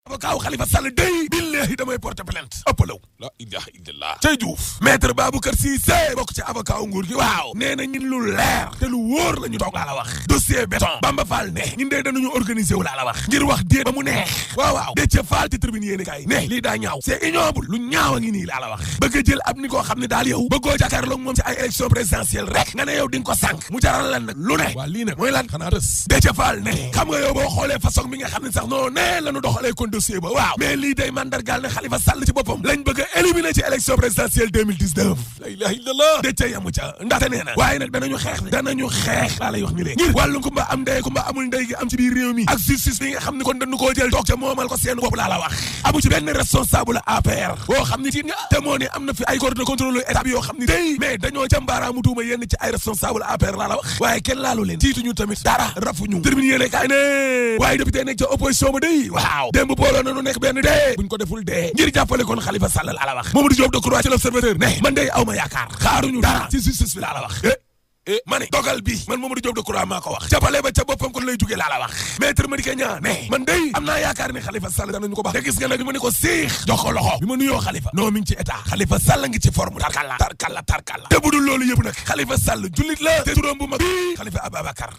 avocat Khalifa Sall day billahi damay porter plainte ëppalaw la ilaha illallah cay Diouf maître Baboucar Cissé bokk ci avocat nguur gi waaw nee na ñun lu leer te lu wóor la ñu toog laa la wax dossier béton Bamba Fall ne ñun dee dañuñu organiser wu laa la wax ngir wax déet ba mu neex waaw Déthié Fall ci tribune yéene kay ne lii daa ñaaw c'est ignoble lu ñaaw a ngi nii laa la wax bëgg a jël ab ni koo xam ne daal yow bëggoo jàkkaarloog moom ci ay élection présidentielle rek nga ne yow di nga ko sànq mu jaral lan nag lu ne waa lii nag mooy lan xanaa tës Déthié Fall ne xam nga yow boo xoolee façon bi nga xam ne sax non ne la ñu doxalee kon dossier ba waaw mais lii day mandargaal ne Khalifa Sall ci boppam lañ bëgg a éliminer ci élection présidentielle 2019 la ilaha illallah Déthié yamu ca ndaxte nee na waaye nag danañu xeex laa lay wax ni léegi ngir wàllu kumba am ndey kumba amul ndey gi am ci biir réew mi ak justice bi nga xam ne kon dañu koo jël toog ca moomal ko seen bopp laa la wax amu ci benn responsable APR boo xam ne tiit nga te moo ne am na fi ay corps de contrôle état bi yoo xam ne tey mais dañoo ca mbaaraamu tuuma yenn ci ay responsable APR laa la wax waaye kenn laalu leen tiituñu tamit dara rafuñu termine yéene kaay ne waaye député nekk ca opposition ba day waaw démb booloo nañu nekk benn dee buñ ko deful dee ngir jàppale kon Khalifa Sall laa la wax Mamadou Diop Decroix ci l'Observateur ne man day aw ma yaakaar xaaruñu dara ci justice bi laa la wax ma ne dogal bi man Mamadou Diop Decroix maa ko wax jàppale ba ca boppam kon lay jugee laa la wax maître Madické Niang ne man day am naa yaakaar ne Khalifa Sall danañu ko baax te gis nga nag bi ma ne ko siix jox ko loxo bi ma nuyoo Khalifa non mi ngi ci état Khalifa Sall ngi ci forme tarkalla te budul loolu yëpp nag Khalifa Sall jullit la te turam bu mag bi Khalifa Ababacar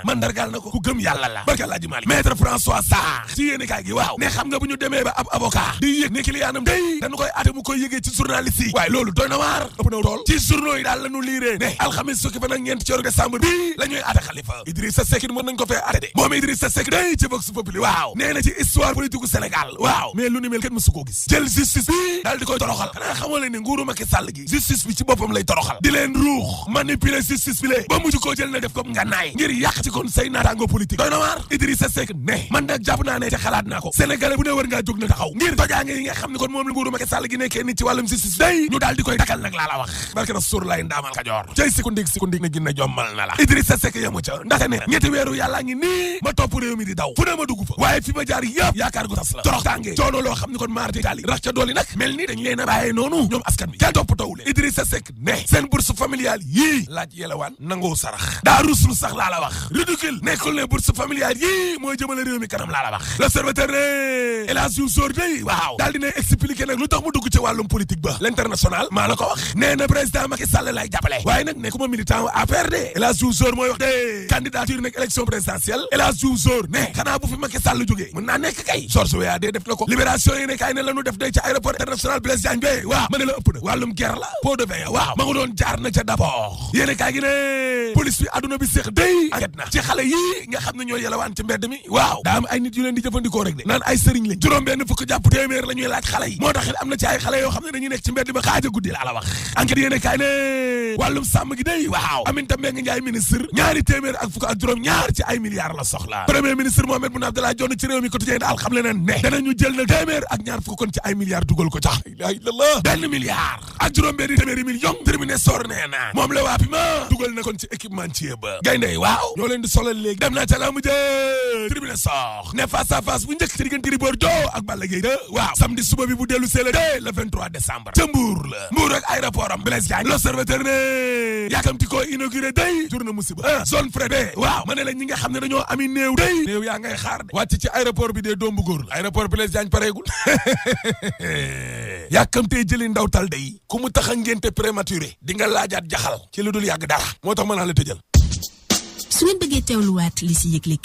mandargal na ko ku gëm yàlla la barka Alaaji Malick maître François Sarr ci yéene kaay gi waaw ne xam nga bu ñu demee ba ab avocat di yëg ne clientam day dañu koy ate mu koy yëgee ci journaliste yi waaye loolu doy na waar ëpp na tool ci journaux yi daal la ñu liiree ne alxamis fukki fan ak ñeent ci décembre bi la ñuy ate Khalifa Idrissa Seck mën nañ ko fee ate de moom Idrissa Seck day ci Vox Populi waaw nee na ci histoire politique Sénégal waaw mais lu ni mel kenn mësu koo gis jël justice bi daal di koy toroxal xanaa xamoo leen ne nguuru Macky Sall gi justice bi ci boppam lay toroxal di leen ruux manipuler justice bi ba mujj koo jël na def comme ngànnaay ngir yàq ci kon say naataango politique doy na waar Idrissa Seck ne man nag jàpp naa ne te xalaat naa ko sénégalais bu ne war ngaa jóg na taxaw ngir tojaange yi nga xam ne kon moom la nguuru Macky Sall gi nekkee nit ci wàllum justice day ñu daal di koy dakal nag laa la wax barke na suur lay ndaamal Kajoor cay sikundig na ginna jommal na la Idrissa Seck yamu ca ndaxte ne ñetti weeru yàllaa ngi nii ma topp réew mi di daw fu ne ma dugg fa waaye fi ma jaar yëpp yaakaar gu tas la torox tànge coono loo xam ne kon maar di taali rax ca dooli nag mel ni dañ leen a bàyyee noonu ñoom askan bi kenn toppatawule Idrissa Seck ne seen bourse familiale yii laaj yelawaan nangoo sarax daa ruslu sax laa la wax ridicule nekkul ne bourse familiale yii mooy jëmale réew mi kanam laa la wax l'Observateur ne El Hadji Diouf Sor day waaw daal dina expliquer nag lu tax mu dugg ci wàllum politique ba l'international maa la ko wax nee na président Macky Sall lay jàppale waaye nag nekkuma militant APR de El Hadji Diouf Sor mooy wax de candidature nekk élection présidentielle El Hadji Diouf Sor ne xanaa bu fi Macky Sall jógee mën naa nekk kay Georges Weah dee def na ko libération yi ne kay ne lañu def day ci aéroport international Blaise Diagne ba waaw ma ne la ëpp na wàllum guerre la pot de vin waaw ma nga doon jaar na ca d'abord yéene kaay gi ne police bi adduna bi séq day enquête na ci xale yi nga xam ne ñoo yelawaan ci mbedd mi waaw daa am ay nit yu leen di jëfandikoo rek de naan ay sëriñ lañ juróom benn fukk jàpp téeméer la ñuy laaj xale yi moo tax it am na ci ay xale yoo xam ne dañuy nekk ci mbedd ba xaaja guddi laa la wax enquête yéene kaay ne wàllum sàmm gi day waaw Aminata Mbengue Ndiaye ministre ñaari téeméer ak fukk ak juróom ñaar ci ay milliards la soxla premier ministre Mohamed Boun Abdallah Dionne ci réew mi quotidien daal xam le ne ne danañu jël na téeméer ak ñaar fukk kon ci ay milliards dugal ko tax la ilaha illallah benn milliard ak juróom benn téeméeri million terminé sor nee na moom la waa Pima dugal na kon ci équipementier ba gaynde waaw ñoo leen di solal léegi dem naa ca la mujj terminé sor ne face à face bu njëkk ci diggante Gris Bordeaux ak Balla Gaye waaw samedi suba bi bu dellu seela le 23 décembre ca Mbour la Mbour ak aéroport am Blaise Diagne l'Observateur ne yaakamti koo inauguré day journée musiba zone frais de waaw ma ne la ñi nga xam ne dañoo ami néew day néew yaa ngay xaar de wàcc ci aéroport bi dee doombu góor la aéroport Blaise Diagne pareegul yaakamtee jëli ndaw tal day ku mu tax a ngénte prématuré di nga laajaat jaxal ci lu dul yàgg dara moo tax mën naa la tëjal su ngeen bëggee teewluwaat li si yëgle